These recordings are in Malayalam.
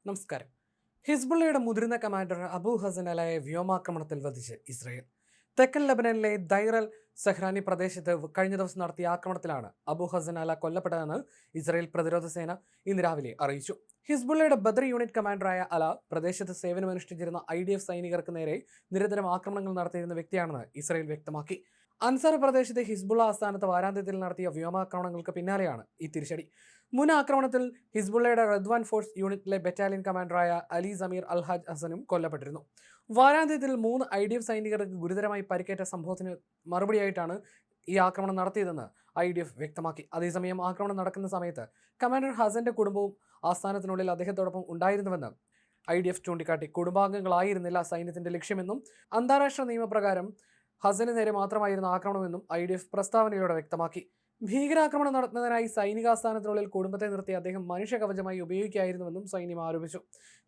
നമസ്കാരം. ഹിസ്ബുള്ളയുടെ മുതിർന്ന കമാൻഡർ അബു ഹസൻ അലയെ വ്യോമാക്രമണത്തിൽ വധിച്ച് ഇസ്രായേൽ. തെക്കൻ ലബനനിലെ ദൈർ അൽ സഹ്റാനി പ്രദേശത്ത് കഴിഞ്ഞ ദിവസം നടത്തിയ ആക്രമണത്തിലാണ് അബു ഹസൻ അല കൊല്ലപ്പെട്ടതെന്ന് ഇസ്രായേൽ പ്രതിരോധ സേന ഇന്ന് രാവിലെ അറിയിച്ചു. ഹിസ്ബുള്ളയുടെ ബദർ യൂണിറ്റ് കമാൻഡറായ അല പ്രദേശത്ത് സേവനമനുഷ്ഠിച്ചിരുന്ന IDF സൈനികർക്ക് നേരെ നിരന്തരം ആക്രമണങ്ങൾ നടത്തിയിരുന്ന വ്യക്തിയാണെന്ന് ഇസ്രായേൽ വ്യക്തമാക്കി. അൻസാർ പ്രദേശത്തെ ഹിസ്ബുള്ള ആസ്ഥാനത്ത് വാരാന്ത്യത്തിൽ നടത്തിയ വ്യോമാക്രമണങ്ങൾക്ക് പിന്നാലെയാണ് ഈ തിരിച്ചടി. മുൻ ആക്രമണത്തിൽ ഹിസ്ബുള്ളയുടെ റദ്വാൻ ഫോഴ്സ് യൂണിറ്റിലെ ബറ്റാലിയൻ കമാൻഡറായ അലി സമീർ അൽഹാജ് ഹസനും കൊല്ലപ്പെട്ടിരുന്നു. വാരാന്ത്യത്തിൽ 3 IDF സൈനികർക്ക് ഗുരുതരമായി പരിക്കേറ്റ സംഭവത്തിന് മറുപടിയായിട്ടാണ് ഈ ആക്രമണം നടത്തിയതെന്ന് IDF വ്യക്തമാക്കി. അതേസമയം ആക്രമണം നടക്കുന്ന സമയത്ത് കമാൻഡർ ഹസന്റെ കുടുംബവും ആസ്ഥാനത്തിനുള്ളിൽ അദ്ദേഹത്തോടൊപ്പം ഉണ്ടായിരുന്നുവെന്ന് IDF ചൂണ്ടിക്കാട്ടി. കുടുംബാംഗങ്ങളായിരുന്നില്ല സൈന്യത്തിന്റെ ലക്ഷ്യമെന്നും അന്താരാഷ്ട്ര നിയമപ്രകാരം ഹസന് നേരെ മാത്രമായിരുന്നു ആക്രമണമെന്നും IDF പ്രസ്താവനയിലൂടെ വ്യക്തമാക്കി. ഭീകരാക്രമണം നടത്തുന്നതിനായി സൈനികാസ്ഥാനത്തിനുള്ളിൽ കുടുംബത്തെ നിർത്തി അദ്ദേഹം മനുഷ്യകവചമായി ഉപയോഗിക്കുകയായിരുന്നുവെന്നും സൈന്യം ആരോപിച്ചു.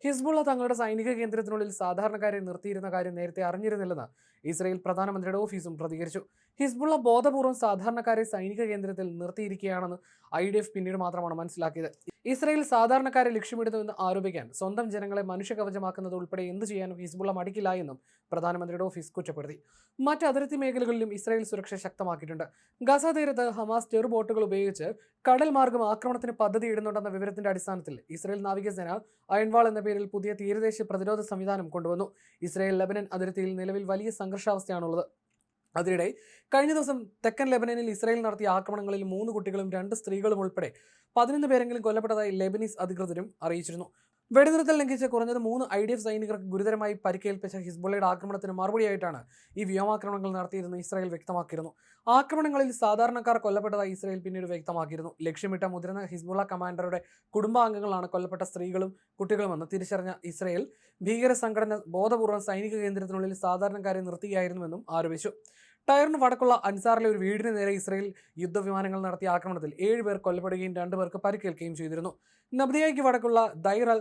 ഹിസ്ബുള്ള തങ്ങളുടെ സൈനിക കേന്ദ്രത്തിനുള്ളിൽ സാധാരണക്കാരെ നിർത്തിയിരുന്ന കാര്യം നേരത്തെ അറിഞ്ഞിരുന്നില്ലെന്ന് ഇസ്രായേൽ പ്രധാനമന്ത്രിയുടെ ഓഫീസും പ്രതികരിച്ചു. ഹിസ്ബുള്ള ബോധപൂർവ്വം സാധാരണക്കാരെ സൈനിക കേന്ദ്രത്തിൽ നിർത്തിയിരിക്കുകയാണെന്ന് IDF പിന്നീട് മാത്രമാണ് മനസ്സിലാക്കിയത്. ഇസ്രായേൽ സാധാരണക്കാരെ ലക്ഷ്യമിടുന്നുവെന്ന് ആരോപിക്കാൻ സ്വന്തം ജനങ്ങളെ മനുഷ്യകവചമാക്കുന്നത് ഉൾപ്പെടെ എന്ത് ചെയ്യാനും ഹിസ്ബുള്ള മടിക്കില്ല എന്നും പ്രധാനമന്ത്രിയുടെ ഓഫീസ് കുറ്റപ്പെടുത്തി. മറ്റ് അതിർത്തി മേഖലകളിലും ഇസ്രായേൽ സുരക്ഷ ശക്തമാക്കിയിട്ടുണ്ട്. ഗസ തീരത്ത് ഹമാസ് ചെറുബോട്ടുകൾ ഉപയോഗിച്ച് കടൽ മാർഗം ആക്രമണത്തിന് പദ്ധതിയിടുന്നുണ്ടെന്ന വിവരത്തിന്റെ അടിസ്ഥാനത്തിൽ ഇസ്രായേൽ നാവികസേന അയൺവാൾ എന്ന പേരിൽ പുതിയ തീരദേശ പ്രതിരോധ സംവിധാനം കൊണ്ടുവന്നു. ഇസ്രായേൽ ലെബനൻ അതിർത്തിയിൽ നിലവിൽ വലിയ സംഘർഷാവസ്ഥയാണുള്ളത്. അതിനിടെ കഴിഞ്ഞ ദിവസം തെക്കൻ ലെബനനിൽ ഇസ്രായേൽ നടത്തിയ ആക്രമണങ്ങളിൽ 3 കുട്ടികളും 2 സ്ത്രീകളും ഉൾപ്പെടെ 11 പേരെങ്കിലും കൊല്ലപ്പെട്ടതായി ലെബനീസ് അധികൃതരും അറിയിച്ചിരുന്നു. വെടിനിർത്തൽ ലംഘിച്ച് കുറഞ്ഞത് 3 IDF സൈനികർക്ക് ഗുരുതരമായി പരിക്കേൽപ്പിച്ച ഹിസ്ബുള്ളയുടെ ആക്രമണത്തിന് മറുപടിയായിട്ടാണ് ഈ വ്യോമാക്രമണങ്ങൾ നടത്തിയതെന്ന് ഇസ്രായേൽ വ്യക്തമാക്കിയിരുന്നു. ആക്രമണങ്ങളിൽ സാധാരണക്കാർ കൊല്ലപ്പെട്ടതായി ഇസ്രായേൽ പിന്നീട് വ്യക്തമാക്കിയിരുന്നു. ലക്ഷ്യമിട്ട മുതിർന്ന ഹിസ്ബുള്ള കമാൻഡറുടെ കുടുംബാംഗങ്ങളാണ് കൊല്ലപ്പെട്ട സ്ത്രീകളും കുട്ടികളുമെന്ന് തിരിച്ചറിഞ്ഞ ഇസ്രായേൽ ഭീകര സംഘടന ബോധപൂർവ്വം സൈനിക കേന്ദ്രത്തിനുള്ളിൽ സാധാരണക്കാരെ നിർത്തുകയായിരുന്നുവെന്നും ആരോപിച്ചു. ടയറിന് വടക്കുള്ള അൻസാറിലെ ഒരു വീടിന് നേരെ ഇസ്രായേൽ യുദ്ധവിമാനങ്ങൾ നടത്തിയ ആക്രമണത്തിൽ 7 പേർ കൊല്ലപ്പെടുകയും 2 പേർക്ക് പരിക്കേൽക്കുകയും ചെയ്തിരുന്നു. നബ്ദിയയ്ക്ക് വടക്കുള്ള ദൈർ അൽ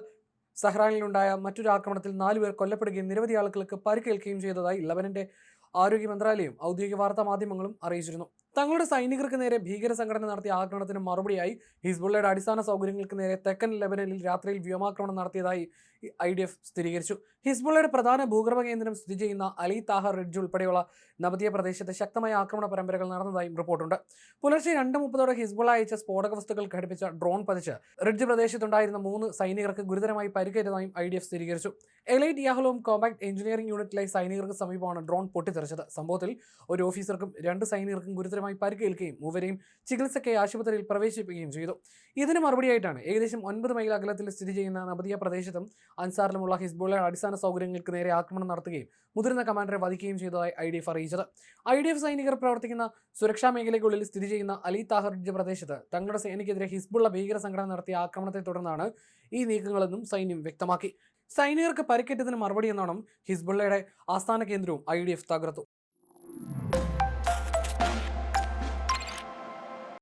സഹ്റാനിലുണ്ടായ മറ്റൊരു ആക്രമണത്തിൽ 4 പേർ കൊല്ലപ്പെടുകയും നിരവധി ആളുകൾക്ക് പരിക്കേൽക്കുകയും ചെയ്തതായി ലബനന്റെ ആരോഗ്യ മന്ത്രാലയവും ഔദ്യോഗിക വാർത്താ മാധ്യമങ്ങളും അറിയിച്ചിരുന്നു. തങ്ങളുടെ സൈനികർക്ക് നേരെ ഭീകര സംഘടന നടത്തിയ ആക്രമണത്തിന് മറുപടിയായി ഹിസ്ബുള്ളയുടെ അടിസ്ഥാന സൗകര്യങ്ങൾക്ക് നേരെ തെക്കൻ ലെബനനിൽ രാത്രിയിൽ വ്യോമാക്രമണം നടത്തിയതായി IDF സ്ഥിരീകരിച്ചു. ഹിസ്ബുള്ളയുടെ പ്രധാന ഭൂഗർഭ കേന്ദ്രം സ്ഥിതി ചെയ്യുന്ന അലി താഹർ റിഡ്ജ് ഉൾപ്പെടെയുള്ള നബദിയ പ്രദേശത്ത് ശക്തമായ ആക്രമണ പരമ്പരകൾ നടന്നതായും റിപ്പോർട്ടുണ്ട്. പുലർച്ചെ 2:30 ഹിസ്ബുള്ള അയച്ച സ്ഫോടക വസ്തുക്കൾ ഘടിപ്പിച്ച ഡ്രോൺ പതിച്ച് റിഡ്ജ് പ്രദേശത്തുണ്ടായിരുന്ന 3 സൈനികർക്ക് ഗുരുതരമായി പരിക്കേറ്റതായും IDF സ്ഥിരീകരിച്ചു. എലൈറ്റ് യാഹ്ലോം കോമ്പാക്ട് എഞ്ചിനീയറിംഗ് യൂണിറ്റിലെ സൈനികർക്ക് സമീപമാണ് ഡ്രോൺ പൊട്ടിത്തെറിച്ചത്. സംഭവത്തിൽ ഒരു ഓഫീസർക്കും 2 സൈനികർക്കും ഗുരുതരമായി പരിക്കേൽക്കുകയും മൂവരെയും ചികിത്സയ്ക്കായി ആശുപത്രിയിൽ പ്രവേശിപ്പിക്കുകയും ചെയ്തു. ഇതിന് മറുപടിയായിട്ടാണ് ഏകദേശം 9 മൈൽ അകലത്തിൽ സ്ഥിതി ചെയ്യുന്ന നബദിയ പ്രദേശത്തും അൻസാറിലുമുള്ള ഹിസ്ബുള്ളയുടെ അടിസ്ഥാന സൗകര്യങ്ങൾക്ക് നേരെ ആക്രമണം നടത്തുകയും മുതിർന്ന കമാൻഡറെ വധിക്കുകയും ചെയ്തതായി IDF അറിയിച്ചത്. IDF സൈനികർ പ്രവർത്തിക്കുന്ന സുരക്ഷാ മേഖലയ്ക്കുള്ളിൽ സ്ഥിതി ചെയ്യുന്ന അലി താഹർ റിഡ്ജ് പ്രദേശത്ത് തങ്ങളുടെ സേനയ്ക്കെതിരെ ഹിസ്ബുള്ള ഭീകര സംഘടന നടത്തിയ ആക്രമണത്തെ തുടർന്നാണ് ഈ നീക്കങ്ങളെന്നും സൈന്യം വ്യക്തമാക്കി. സൈനികർക്ക് പരിക്കേറ്റതിന് മറുപടി എന്നോണം ഹിസ്ബുള്ളയുടെ ആസ്ഥാന കേന്ദ്രവും IDF തകർത്തു.